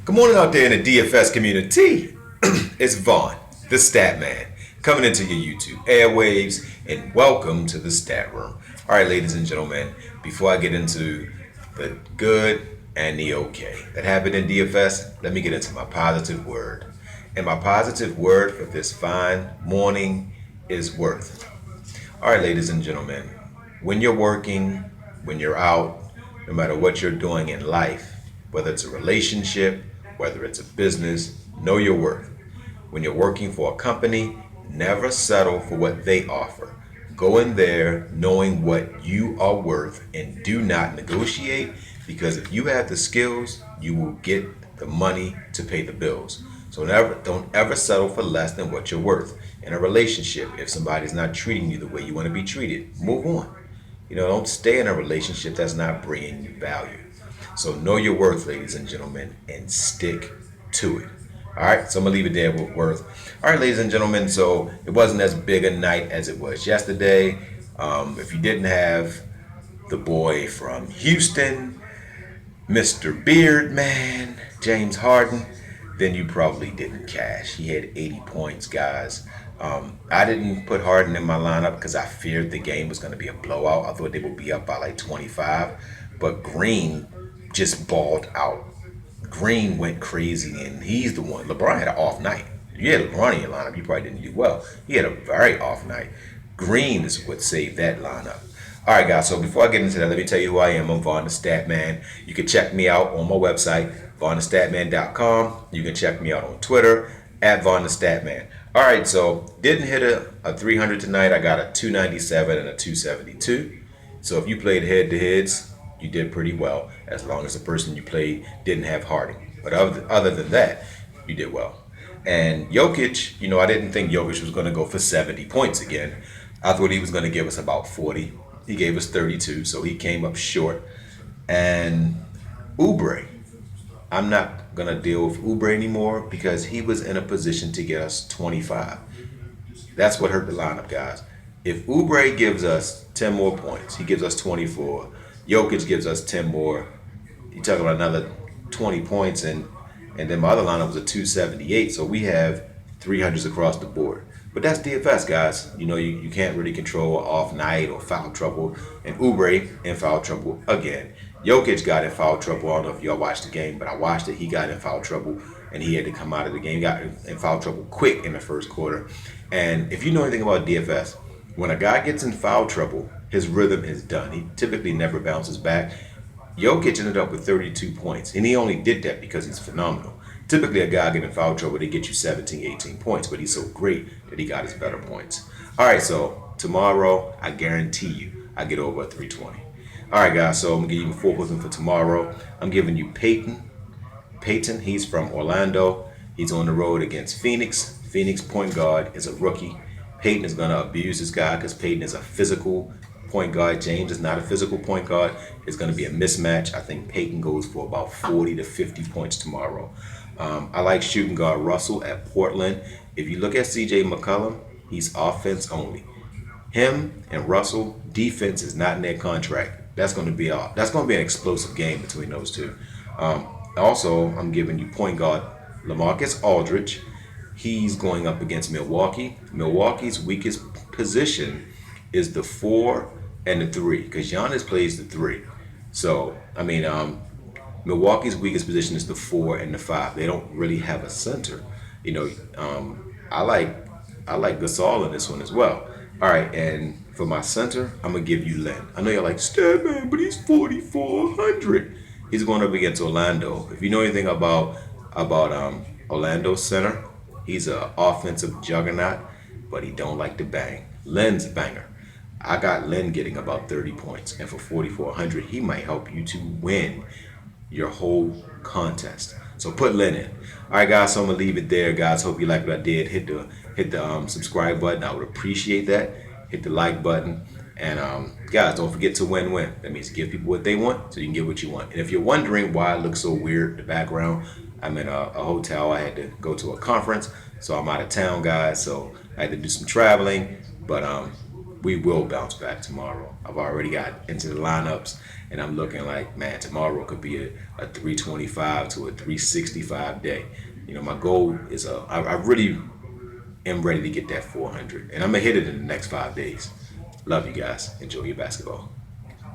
Good morning out there in the DFS community. It's Vaughn, the Stat Man, coming into your YouTube airwaves, and welcome to the Stat Room. All right, ladies and gentlemen, before I get into the good and the okay that happened in DFS, let me get into my positive word. And my positive word for this fine morning is worth. All right, ladies and gentlemen, when you're working, when you're out, no matter what you're doing in life, whether it's a relationship, whether it's a business, know your worth. When you're working for a company, never settle for what they offer. Go in there knowing what you are worth and do not negotiate, because if you have the skills, you will get the money to pay the bills. So don't ever settle for less than what you're worth. In a relationship, if somebody's not treating you the way you want to be treated, move on. Don't stay in a relationship that's not bringing you value. So know your worth, ladies and gentlemen, and stick to it. All right, so I'm gonna leave it there with worth. All right, ladies and gentlemen. So it wasn't as big a night as it was yesterday. If you didn't have the boy from Houston, Mr. Beardman, James Harden, then you probably didn't cash. He had 80 points, guys. I didn't put Harden in my lineup because I feared the game was going to be a blowout. I thought they would be up by like 25. But Green just balled out. Green went crazy, and he's the one. LeBron had an off night. If you had LeBron in your lineup, you probably didn't do well. He had a very off night. Green is what saved that lineup. All right, guys. So before I get into that, let me tell you who I am. I'm Vaughn the Statman. You can check me out on my website, VaughnTheStatman.com. You can check me out on Twitter at Vaughn the Statman. All right, so didn't hit a 300 tonight. I got a 297 and a 272. So if you played head-to-heads, you did pretty well, as long as the person you played didn't have Harden. But other than that, you did well. And Jokic, I didn't think Jokic was going to go for 70 points again. I thought he was going to give us about 40. He gave us 32, so he came up short. And Oubre, I'm not going to deal with Oubre anymore because he was in a position to get us 25. That's what hurt the lineup, guys. If Oubre gives us 10 more points, he gives us 24. Jokic gives us 10 more. You talk about another 20 points, and then my other lineup was a 278. So we have 300s across the board. But that's DFS, guys. You can't really control off night or foul trouble. And Oubre in foul trouble again. Jokic got in foul trouble. I don't know if y'all watched the game, but I watched it. He got in foul trouble, and he had to come out of the game. He got in foul trouble quick in the first quarter. And if you know anything about DFS, when a guy gets in foul trouble, his rhythm is done. He typically never bounces back. Jokic ended up with 32 points, and he only did that because he's phenomenal. Typically, a guy getting in foul trouble, they get you 17, 18 points, but he's so great that he got his better points. All right, so tomorrow, I guarantee you, I get over a 320. All right, guys, so I'm going to give you 4 picks for tomorrow. I'm giving you Peyton. Peyton, he's from Orlando. He's on the road against Phoenix. Phoenix point guard is a rookie. Peyton is going to abuse this guy because Peyton is a physical point guard. James is not a physical point guard. It's going to be a mismatch. I think Peyton goes for about 40 to 50 points tomorrow. I like shooting guard Russell at Portland. If you look at CJ McCollum, he's offense only. Him and Russell, defense is not in their contract. That's going to be an explosive game between those two. Also, I'm giving you point guard LaMarcus Aldridge. He's going up against Milwaukee. Milwaukee's weakest position is the 4 and the 3 because Giannis plays the 3. So, Milwaukee's weakest position is the 4 and the 5. They don't really have a center. I like Gasol in this one as well. All right, and for my center, I'm gonna give you Len. I know you're like Statman, but he's 4,400. He's going up against Orlando. If you know anything about Orlando center, he's an offensive juggernaut, but he don't like to bang. Len's a banger. I got Len getting about 30 points, and for 4,400, he might help you to win your whole contest. So put Len in. All right, guys. So I'm gonna leave it there, guys. Hope you like what I did. Hit the subscribe button. I would appreciate that. Hit the like button, and guys, don't forget to win-win. That means give people what they want, so you can get what you want. And if you're wondering why it looks so weird in the background, I'm in a hotel. I had to go to a conference, so I'm out of town, guys. So I had to do some traveling, but we will bounce back tomorrow. I've already got into the lineups, and I'm looking like, man, tomorrow could be a 325 to a 365 day. My goal is I really am ready to get that 400, and I'm gonna hit it in the next 5 days. Love you guys. Enjoy your basketball.